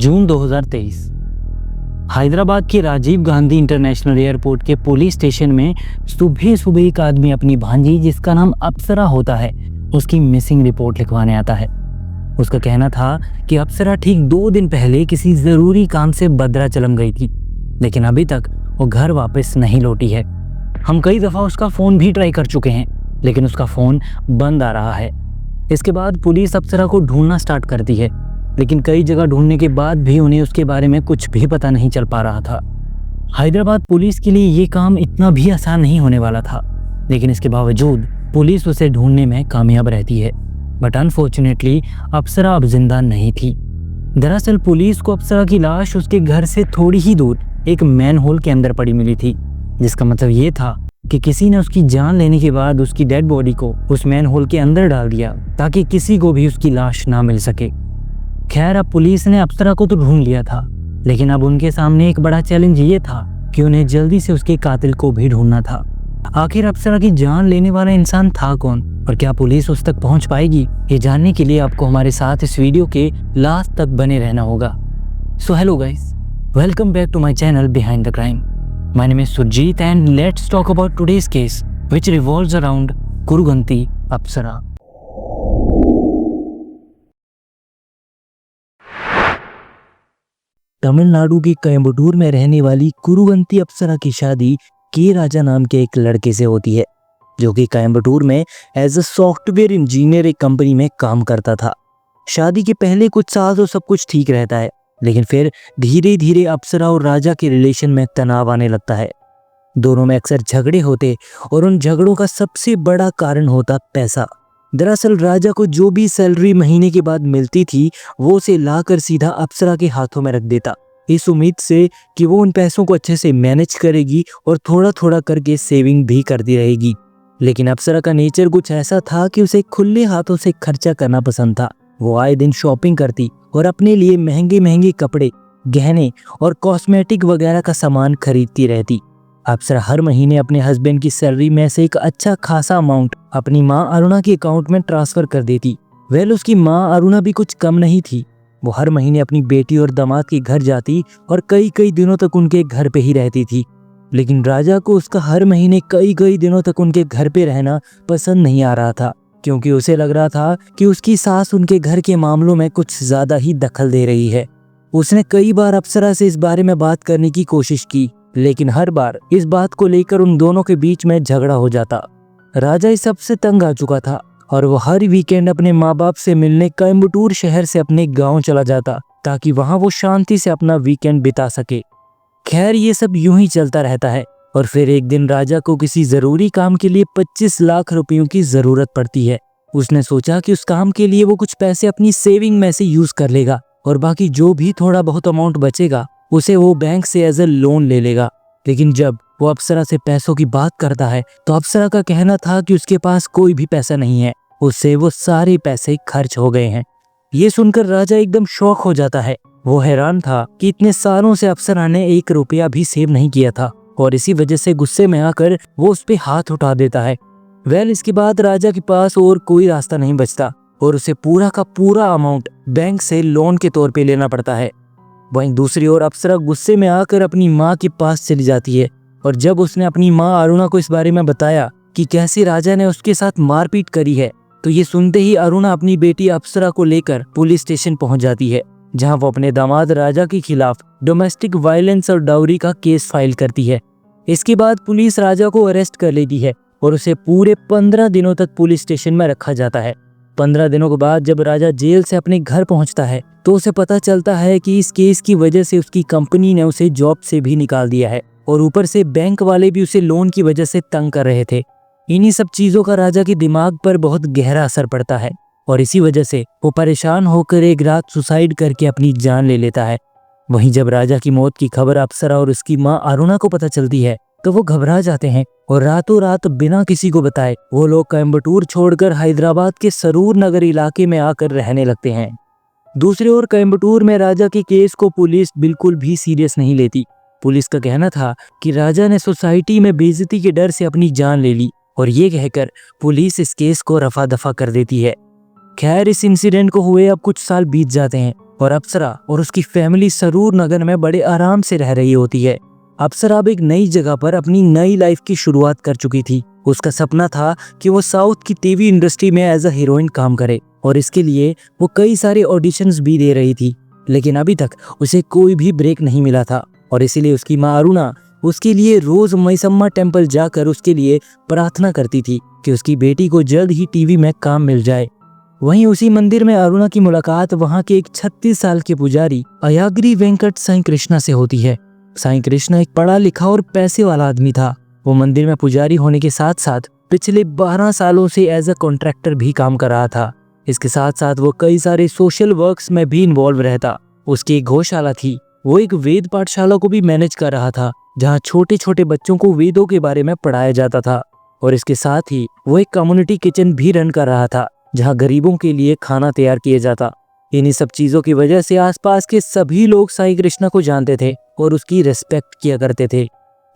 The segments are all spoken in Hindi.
जून 2023 हैदराबाद के राजीव गांधी इंटरनेशनल एयरपोर्ट के पुलिस स्टेशन में सुबह सुबह एक आदमी अपनी भांजी, जिसका नाम अप्सरा होता है, उसकी मिसिंग रिपोर्ट लिखवाने आता है। उसका कहना था कि अप्सरा ठीक 2 दिन पहले किसी ज़रूरी काम से भद्राचलम गई थी, लेकिन अभी तक वो घर वापस नहीं लौटी है। हम कई दफ़ा उसका फ़ोन भी ट्राई कर चुके हैं, लेकिन उसका फ़ोन बंद आ रहा है। इसके बाद पुलिस अप्सरा को ढूंढना स्टार्ट करती है, लेकिन कई जगह ढूंढने के बाद भी उन्हें उसके बारे में कुछ भी पता नहीं चल पा रहा था। हैदराबाद पुलिस के लिए ये काम इतना भी आसान नहीं होने वाला था, लेकिन इसके बावजूद पुलिस उसे ढूंढने में कामयाब रहती है। बट अनफॉर्चुनेटली अप्सरा अब जिंदा नहीं थी। दरअसल पुलिस को अप्सरा की लाश उसके घर से थोड़ी ही दूर एक मैन होल के अंदर पड़ी मिली थी, जिसका मतलब ये था कि किसी ने उसकी जान लेने के बाद उसकी डेड बॉडी को उस मैन होल के अंदर डाल दिया, ताकि किसी को भी उसकी लाश ना मिल सके। खैर, अब पुलिस ने अप्सरा को तो ढूंढ लिया था, लेकिन अब उनके सामने एक बड़ा चैलेंज ये था कि उन्हें जल्दी से उसके कातिल को भी ढूंढना था। आखिर अप्सरा की जान लेने वाला इंसान था कौन और क्या पुलिस उस तक पहुंच पाएगी? ये जानने के लिए आपको हमारे साथ इस वीडियो के लास्ट तक बने रहना होगा। So hello guys, welcome back to my channel behind the crime. My name is Surjeet and let's talk about today's case which revolves around Kuruganti Apsara. Tamil Nadu के कोयम्बटूर में रहने वाली कुरुगंती अप्सरा की शादी के राजा नाम के एक लड़के से होती है, जो कि कोयम्बटूर में एज अ सॉफ्टवेयर इंजीनियर एक कंपनी में काम करता था। शादी के पहले कुछ साल तो सब कुछ ठीक रहता है, लेकिन फिर धीरे धीरे अप्सरा और राजा के रिलेशन में तनाव आने लगता है। दोनों में अक्सर झगड़े होते और उन झगड़ों का सबसे बड़ा कारण होता पैसा। दरअसल राजा को जो भी सैलरी महीने के बाद मिलती थी, वो उसे लाकर सीधा अप्सरा के हाथों में रख देता, इस उम्मीद से कि वो उन पैसों को अच्छे से मैनेज करेगी और थोड़ा थोड़ा करके सेविंग भी करती रहेगी। लेकिन अप्सरा का नेचर कुछ ऐसा था कि उसे खुले हाथों से खर्चा करना पसंद था। वो आए दिन शॉपिंग करती और अपने लिए महंगे महंगे कपड़े, गहने और कॉस्मेटिक वगैरह का सामान खरीदती रहती। अप्सरा हर महीने अपने हस्बैंड की सैलरी में से एक अच्छा खासा अमाउंट अपनी माँ अरुणा के अकाउंट में ट्रांसफर कर देती। उसकी माँ अरुणा भी कुछ कम नहीं थी। वो हर महीने अपनी बेटी और दामाद के घर जाती और कई कई दिनों तक उनके घर पे ही रहती थी। लेकिन राजा को उसका हर महीने कई कई दिनों तक उनके घर पे रहना पसंद नहीं आ रहा था, क्योंकि उसे लग रहा था कि उसकी सास उनके घर के मामलों में कुछ ज्यादा ही दखल दे रही है। उसने कई बार अप्सरा से इस बारे में बात करने की कोशिश की, लेकिन हर बार इस बात को लेकर उन दोनों के बीच में झगड़ा हो जाता। राजा इस सबसे तंग आ चुका था और वो हर वीकेंड अपने माँ बाप से मिलने कोयम्बटूर शहर से अपने गांव चला जाता, ताकि वहां वो शांति से अपना वीकेंड बिता सके। खैर, ये सब यूं ही चलता रहता है और फिर एक दिन राजा को किसी जरूरी काम के लिए 25 लाख रुपयों की जरूरत पड़ती है। उसने सोचा कि उस काम के लिए वो कुछ पैसे अपनी सेविंग में से यूज कर लेगा और बाकी जो भी थोड़ा बहुत अमाउंट बचेगा उसे वो बैंक से एज ए लोन ले लेगा। लेकिन जब वो अप्सरा से पैसों की बात करता है, तो अप्सरा का कहना था कि उसके पास कोई भी पैसा नहीं है, उससे वो सारे पैसे खर्च हो गए हैं। ये सुनकर राजा एकदम शॉक हो जाता है। वो हैरान था कि इतने सालों से अप्सरा ने 1 रुपया भी सेव नहीं किया था और इसी वजह से गुस्से में आकर वो उस पे हाथ उठा देता है। इसके बाद राजा के पास और कोई रास्ता नहीं बचता और उसे पूरा का पूरा अमाउंट बैंक से लोन के तौर पे लेना पड़ता है। वहीं दूसरी ओर अप्सरा गुस्से में आकर अपनी माँ के पास चली जाती है और जब उसने अपनी माँ अरुणा को इस बारे में बताया कि कैसे राजा ने उसके साथ मारपीट करी है, तो ये सुनते ही अरुणा अपनी बेटी अप्सरा को लेकर पुलिस स्टेशन पहुंच जाती है, जहां वो अपने दामाद राजा के खिलाफ डोमेस्टिक वायलेंस और डाउरी का केस फाइल करती है। इसके बाद पुलिस राजा को अरेस्ट कर लेती है और उसे पूरे 15 दिनों तक पुलिस स्टेशन में रखा जाता है। 15 दिनों के बाद जब राजा जेल से अपने घर पहुंचता है, तो उसे पता चलता है कि इस केस की वजह से उसकी कंपनी ने उसे जॉब से भी निकाल दिया है और ऊपर से बैंक वाले भी उसे लोन की वजह से तंग कर रहे थे। इन्हीं सब चीजों का राजा के दिमाग पर बहुत गहरा असर पड़ता है और इसी वजह से वो परेशान होकर एक रात सुसाइड करके अपनी जान ले लेता है। वहीं जब राजा की मौत की खबर अप्सरा और उसकी माँ अरुणा को पता चलती है, तो वो घबरा जाते हैं और रातों रात बिना किसी को बताए वो लोग कोयम्बटूर छोड़कर हैदराबाद के सरूर नगर इलाके में आकर रहने लगते हैं। दूसरी ओर कोयम्बटूर में राजा के केस को पुलिस बिल्कुल भी सीरियस नहीं लेती। पुलिस का कहना था कि राजा ने सोसाइटी में बेइज्जती के डर से अपनी जान ले ली और ये कहकर पुलिस इस केस को रफा दफा कर देती है। खैर, इस इंसिडेंट को हुए अब कुछ साल बीत जाते हैं और अप्सरा और उसकी फैमिली सरूर नगर में बड़े आराम से रह रही होती है। अप्सरा अब एक नई जगह पर अपनी नई लाइफ की शुरुआत कर चुकी थी। उसका सपना था कि वो साउथ की टीवी इंडस्ट्री में एज अ हीरोइन काम करे और इसके लिए वो कई सारे ऑडिशंस भी दे रही थी, लेकिन अभी तक उसे कोई भी ब्रेक नहीं मिला था। और इसीलिए उसकी माँ अरुणा उसके लिए रोज मैसम्मा टेम्पल जाकर उसके लिए प्रार्थना करती थी कि उसकी बेटी को जल्द ही टीवी में काम मिल जाए। वहीं उसी मंदिर में अरुणा की मुलाकात वहां के एक 36 साल के पुजारी अयाग्री वेंकट साईं कृष्णा से होती है। साईं कृष्णा एक पढ़ा लिखा और पैसे वाला आदमी था। वो मंदिर में पुजारी होने के साथ साथ पिछले 12 सालों से एज अ कॉन्ट्रैक्टर भी काम कर रहा था। इसके साथ साथ वो कई सारे सोशल वर्क्स में भी इन्वॉल्व रहता। उसकी एक गौशाला थी। वो एक वेद पाठशाला को भी मैनेज कर रहा था, जहाँ छोटे छोटे बच्चों को वेदों के बारे में पढ़ाया जाता था। और इसके साथ ही वो एक कम्युनिटी किचन भी रन कर रहा था, जहाँ गरीबों के लिए खाना तैयार किया जाता। इन्हीं सब चीजों की वजह से आसपास के सभी लोग साईं कृष्णा को जानते थे और उसकी रिस्पेक्ट किया करते थे।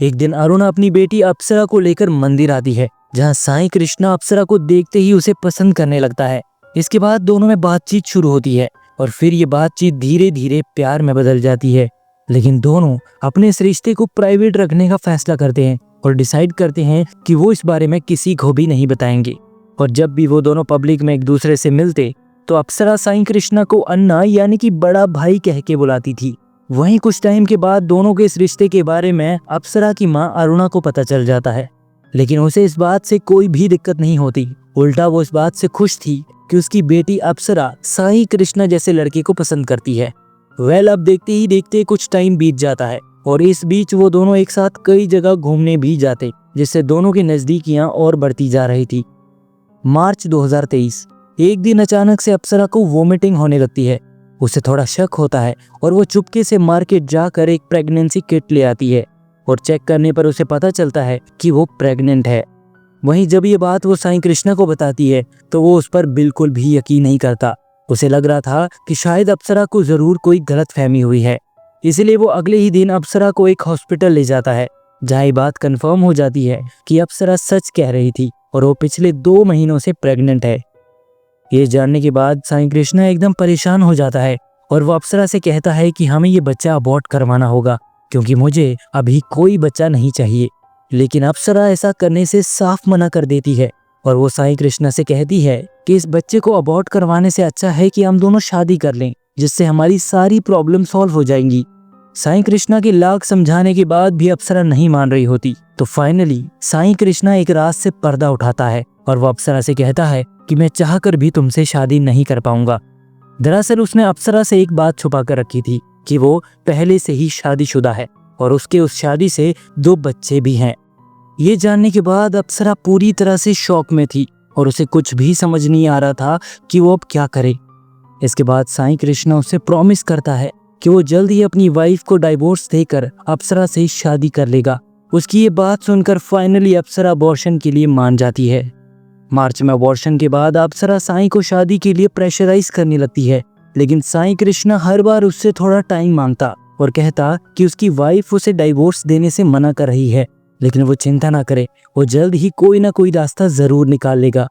एक दिन अरुणा अपनी बेटी अप्सरा को लेकर मंदिर आती है, जहाँ साईं कृष्णा अप्सरा को देखते ही उसे पसंद करने लगता है। इसके बाद दोनों में बातचीत शुरू होती है और फिर ये बातचीत धीरे धीरे प्यार में बदल जाती है। लेकिन दोनों अपने इस रिश्ते को प्राइवेट रखने का फैसला करते हैं और डिसाइड करते हैं कि वो इस बारे में किसी को भी नहीं बताएंगे। और जब भी वो दोनों पब्लिक में एक दूसरे से मिलते तो अप्सरा साईं कृष्णा को अन्ना यानी कि बड़ा भाई कह के बुलाती थी। वहीं कुछ टाइम के बाद दोनों के इस रिश्ते के बारे में अप्सरा की माँ अरुणा को पता चल जाता है, लेकिन उसे इस बात से कोई भी दिक्कत नहीं होती। उल्टा वो इस बात से खुश थी कि उसकी बेटी अप्सरा साईं कृष्णा जैसे लड़के को पसंद करती है। अब देखते ही देखते कुछ टाइम बीत जाता है और इस बीच वो दोनों एक साथ कई जगह घूमने भी जाते, जिससे दोनों की नजदीकियां और बढ़ती जा रही थी। मार्च 2023 एक दिन अचानक से अप्सरा को वोमिटिंग होने लगती है। उसे थोड़ा शक होता है और वो चुपके से मार्केट जाकर एक प्रेगनेंसी किट ले आती है और चेक करने पर उसे पता चलता है कि वो प्रेग्नेंट है। वहीं जब ये बात वो साईं कृष्णा को बताती है तो वो उस पर बिल्कुल भी यकीन नहीं करता। उसे लग रहा था कि शायद अप्सरा को जरूर कोई गलतफहमी हुई है। इसलिए वो अगले ही दिन अप्सरा को एक हॉस्पिटल ले जाता है, जहाँ ये बात कंफर्म हो जाती है कि अप्सरा सच कह रही थी और वो पिछले 2 महीनों से प्रेग्नेंट है। ये जानने के बाद साईं कृष्णा एकदम परेशान हो जाता है और वो अप्सरा से कहता है कि हमें ये बच्चा अबॉर्ट करवाना होगा, क्योंकि मुझे अभी कोई बच्चा नहीं चाहिए। लेकिन अप्सरा ऐसा करने से साफ मना कर देती है और वो साईं कृष्णा से कहती है कि इस बच्चे को अबॉर्ट करवाने से अच्छा है कि हम दोनों शादी कर लें, जिससे हमारी सारी प्रॉब्लम सॉल्व हो जाएंगी। साईं कृष्णा के लाख समझाने के बाद भी अप्सरा नहीं मान रही होती, तो फाइनली साईं कृष्णा एक रात से पर्दा उठाता है और वो अप्सरा से कहता है कि मैं चाहकर भी तुमसे शादी नहीं कर पाऊंगा। दरअसल उसने अप्सरा से एक बात छुपा कर रखी थी कि वो पहले से ही शादीशुदा है और उसके उस शादी से 2 बच्चे भी हैं। ये जानने के बाद अप्सरा पूरी तरह से शॉक में थी और उसे कुछ भी समझ नहीं आ रहा था कि वो अब क्या करे। इसके बाद साईं कृष्णा उससे प्रॉमिस करता है कि वो जल्द ही अपनी वाइफ को डाइवोर्स देकर अप्सरा से शादी कर लेगा। उसकी ये बात सुनकर फाइनली अप्सरा अबॉर्शन के लिए मान जाती है। मार्च में अबॉर्शन के बाद अप्सरा साईं को शादी के लिए प्रेशराइज करने लगती है, लेकिन साईं कृष्णा हर बार उससे थोड़ा टाइम मांगता और कहता कि उसकी वाइफ उसे डाइवोर्स देने से मना कर रही है, लेकिन वो चिंता ना करे, वो जल्द ही कोई ना कोई रास्ता जरूर निकाल लेगा।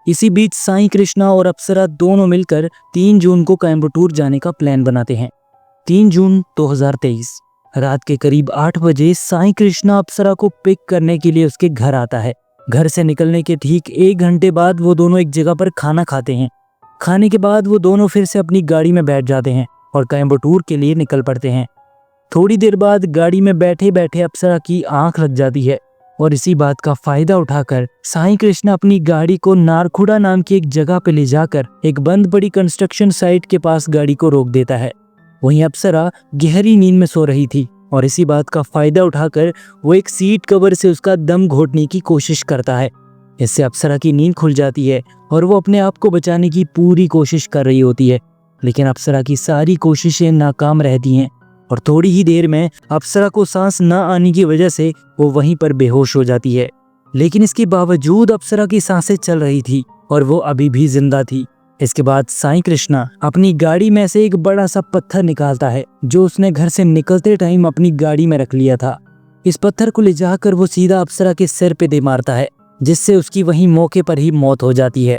इसी बीच साईं कृष्णा और अप्सरा दोनों मिलकर 3 जून को कोयम्बटूर जाने का प्लान बनाते हैं। 3 जून 2023 रात के करीब 8 बजे साईं कृष्णा अप्सरा को पिक करने के लिए उसके घर आता है। घर से निकलने के ठीक 1 घंटे बाद वो दोनों एक जगह पर खाना खाते हैं। खाने के बाद वो दोनों फिर से अपनी गाड़ी में बैठ जाते हैं और कोयम्बटूर के लिए निकल पड़ते हैं। थोड़ी देर बाद गाड़ी में बैठे बैठे अप्सरा की आंख लग जाती है और इसी बात का फायदा उठाकर साईं कृष्णा अपनी गाड़ी को नारखुड़ा नाम की एक जगह पे ले जाकर एक बंद पड़ी कंस्ट्रक्शन साइट के पास गाड़ी को रोक देता है। वहीं अप्सरा गहरी नींद में सो रही थी और इसी बात का फायदा उठाकर वो एक सीट कवर से उसका दम घोटने की कोशिश करता है। इससे अप्सरा की नींद खुल जाती है और वो अपने आप को बचाने की पूरी कोशिश कर रही होती है, लेकिन अप्सरा की सारी कोशिशें नाकाम रहती हैं और थोड़ी ही देर में अप्सरा को सांस न आने की वजह से वो वहीं पर बेहोश हो जाती है। लेकिन इसके बावजूद अप्सरा की सांसें चल रही थी और वो अभी भी जिंदा थी। इसके बाद साईं कृष्णा अपनी गाड़ी में से एक बड़ा सा पत्थर निकालता है, जो उसने घर से निकलते टाइम अपनी गाड़ी में रख लिया था। इस पत्थर को ले जाकर वो सीधा अप्सरा के सिर पे दे मारता है, जिससे उसकी वहीं मौके पर ही मौत हो जाती है।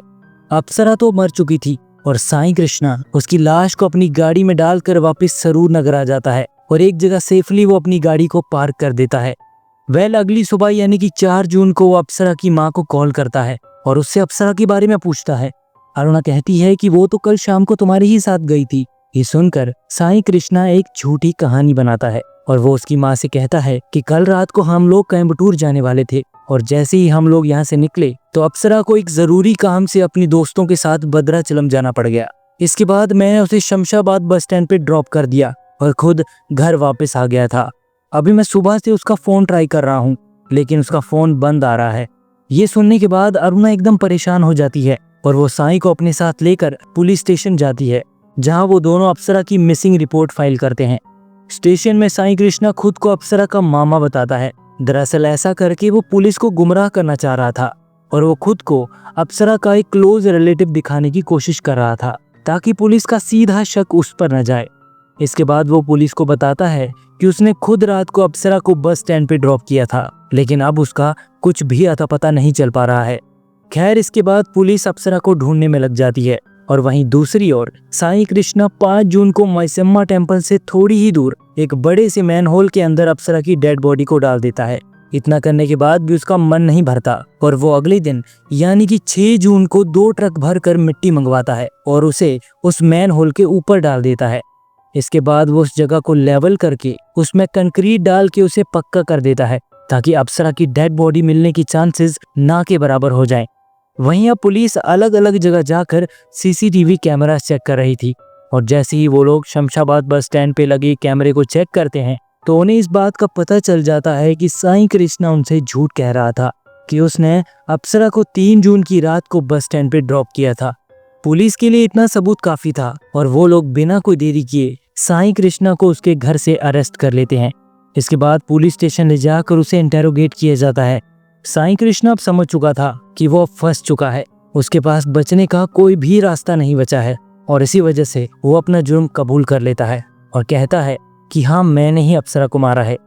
अप्सरा तो मर चुकी थी और साईं कृष्णा उसकी लाश को अपनी गाड़ी में डालकर वापस सरूर नगर आ जाता है और एक जगह सेफली वो अपनी गाड़ी को पार्क कर देता है। अगली सुबह यानी कि 4 जून को वो अप्सरा की माँ को कॉल करता है और उससे अप्सरा के बारे में पूछता है। अरुणा कहती है कि वो तो कल शाम को तुम्हारे ही साथ गई थी। ये सुनकर साईं कृष्णा एक झूठी कहानी बनाता है और वो उसकी माँ से कहता है कि कल रात को हम लोग कोयम्बटूर जाने वाले थे और जैसे ही हम लोग यहाँ से निकले तो अप्सरा को एक जरूरी काम से अपनी दोस्तों के साथ भद्राचलम जाना पड़ गया। इसके बाद मैंने उसे शमशाबाद बस स्टैंड पे ड्रॉप कर दिया और खुद घर वापस आ गया था। अभी मैं सुबह से उसका फोन ट्राई कर रहा हूँ लेकिन उसका फोन बंद आ रहा है। ये सुनने के बाद अरुणा एकदम परेशान हो जाती है और वो साईं को अपने साथ लेकर पुलिस स्टेशन जाती है, जहां वो दोनों अप्सरा की मिसिंग रिपोर्ट फाइल करते हैं। स्टेशन में साईं कृष्णा खुद को अप्सरा का मामा बताता है। दरअसल ऐसा करके वो पुलिस को गुमराह करना चाह रहा था और वो खुद को अप्सरा का एक क्लोज रिलेटिव दिखाने की कोशिश कर रहा था ताकि पुलिस का सीधा शक उस पर न जाए। इसके बाद वो पुलिस को बताता है कि उसने खुद रात को अप्सरा को बस स्टैंड पे ड्रॉप किया था, लेकिन अब उसका कुछ भी अता पता नहीं चल पा रहा है। खैर, इसके बाद पुलिस अप्सरा को ढूंढने में लग जाती है और वहीं दूसरी ओर साईं कृष्णा 5 जून को मैसम्मा टेम्पल से थोड़ी ही दूर एक बड़े से मैनहोल के अंदर अप्सरा की डेड बॉडी को डाल देता है। इतना करने के बाद भी उसका मन नहीं भरता और वो अगले दिन यानी कि 6 जून को 2 ट्रक भर कर मिट्टी मंगवाता है और उसे उस मैनहोल के ऊपर डाल देता है। इसके बाद वो उस जगह को लेवल करके उसमें कंक्रीट डाल के उसे पक्का कर देता है ताकि अप्सरा की डेड बॉडी मिलने की चांसेस ना के बराबर हो जाएं। वहीं अब पुलिस अलग अलग जगह जाकर सीसीटीवी कैमरा चेक कर रही थी और जैसे ही वो लोग शमशाबाद बस स्टैंड पे लगे कैमरे को चेक करते हैं तो उन्हें इस बात का पता चल जाता है कि साईं कृष्णा उनसे झूठ कह रहा था कि उसने अप्सरा को 3 जून की रात को बस स्टैंड पे ड्रॉप किया था। पुलिस के लिए इतना सबूत काफी था और वो लोग बिना कोई देरी किए साईं कृष्णा को उसके घर से अरेस्ट कर लेते हैं। इसके बाद पुलिस स्टेशन ले जाकर उसे इंटेरोगेट किया जाता है। साईं कृष्णा अब समझ चुका था कि वो फंस चुका है, उसके पास बचने का कोई भी रास्ता नहीं बचा है और इसी वजह से वो अपना जुर्म कबूल कर लेता है और कहता है कि हाँ, मैंने ही अप्सरा को मारा है।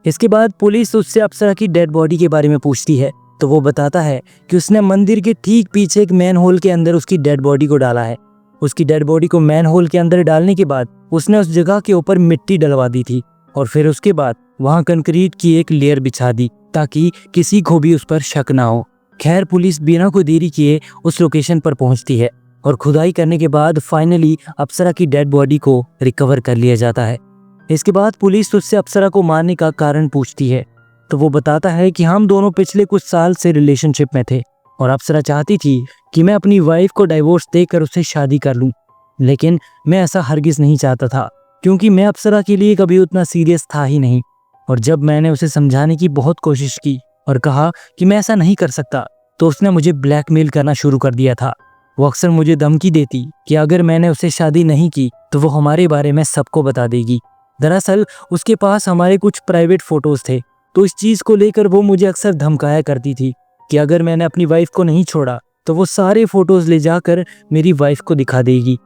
इसके बाद पुलिस उससे अप्सरा की डेड बॉडी के बारे में पूछती है तो वो बताता है कि उसने मंदिर के ठीक पीछे एक मैन होल के अंदर उसकी डेड बॉडी को डाला है। उसकी डेड बॉडी को मैन होल के अंदर डालने के बाद उसने उस जगह के ऊपर मिट्टी डलवा दी थी और फिर उसके बाद वहां कंक्रीट की एक लेयर बिछा दी ताकि किसी को भी उस पर शक ना हो। खैर, पुलिस बिना कोई देरी किए उस लोकेशन पर पहुंचती है और खुदाई करने के बाद फाइनली अप्सरा की डेड बॉडी को रिकवर कर लिया जाता है। इसके बाद पुलिस उससे अप्सरा को मारने का कारण पूछती है तो वो बताता है कि हम दोनों पिछले कुछ साल से रिलेशनशिप में थे और अप्सरा चाहती थी कि मैं अपनी वाइफ को डाइवोर्स देकर उससे शादी कर लूं, लेकिन मैं ऐसा हरगिज नहीं चाहता था क्योंकि मैं अप्सरा के लिए कभी उतना सीरियस था ही नहीं। और जब मैंने उसे समझाने की बहुत कोशिश की और कहा कि मैं ऐसा नहीं कर सकता तो उसने मुझे ब्लैकमेल करना शुरू कर दिया था। वो अक्सर मुझे धमकी देती कि अगर मैंने उससे शादी नहीं की तो वो हमारे बारे में सबको बता देगी। दरअसल उसके पास हमारे कुछ प्राइवेट फोटोज थे, तो इस चीज़ को लेकर वो मुझे अक्सर धमकाया करती थी कि अगर मैंने अपनी वाइफ को नहीं छोड़ा तो वो सारे फोटोज ले जाकर मेरी वाइफ को दिखा देगी,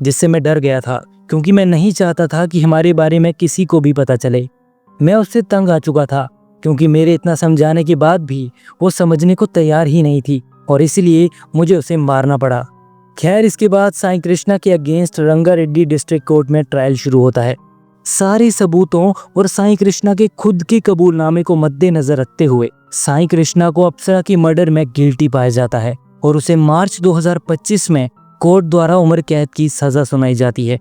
जिससे मैं डर गया था क्योंकि मैं नहीं चाहता था कि हमारे बारे में किसी को भी पता चले। मैं उससे तंग आ चुका था क्योंकि मेरे इतना समझाने के बाद भी वो समझने को तैयार ही नहीं थी और इसलिए मुझे उसे मारना पड़ा। खैर, इसके बाद साईं कृष्णा के अगेंस्ट रंगारेड्डी डिस्ट्रिक्ट कोर्ट में ट्रायल शुरू होता है। सारे सबूतों और साईं कृष्णा के खुद के कबूलनामे को मद्देनजर रखते हुए साईं कृष्णा को अप्सरा की मर्डर में गिल्टी पाया जाता है और उसे मार्च 2025 में कोर्ट द्वारा उम्र कैद की सजा सुनाई जाती है।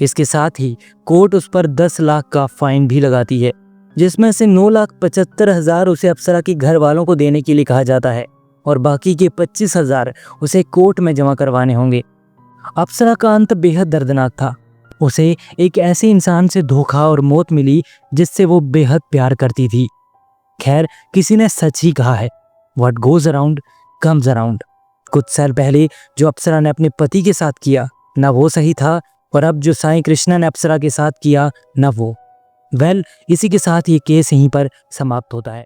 इसके साथ ही कोर्ट उस पर 10 लाख का फाइन भी लगाती है, जिसमें से 9,75,000 उसे अप्सरा के घर वालों को देने के लिए कहा जाता है और बाकी के 25,000 उसे कोर्ट में जमा करवाने होंगे। अप्सरा का अंत बेहद दर्दनाक था। उसे एक ऐसे इंसान से धोखा और मौत मिली जिससे वो बेहद प्यार करती थी। खैर, किसी ने सच ही कहा है, what goes around comes around. कुछ साल पहले जो अप्सरा ने अपने पति के साथ किया ना वो सही था और अब जो साईं कृष्णा ने अप्सरा के साथ किया ना वो। इसी के साथ ये केस यहीं पर समाप्त होता है।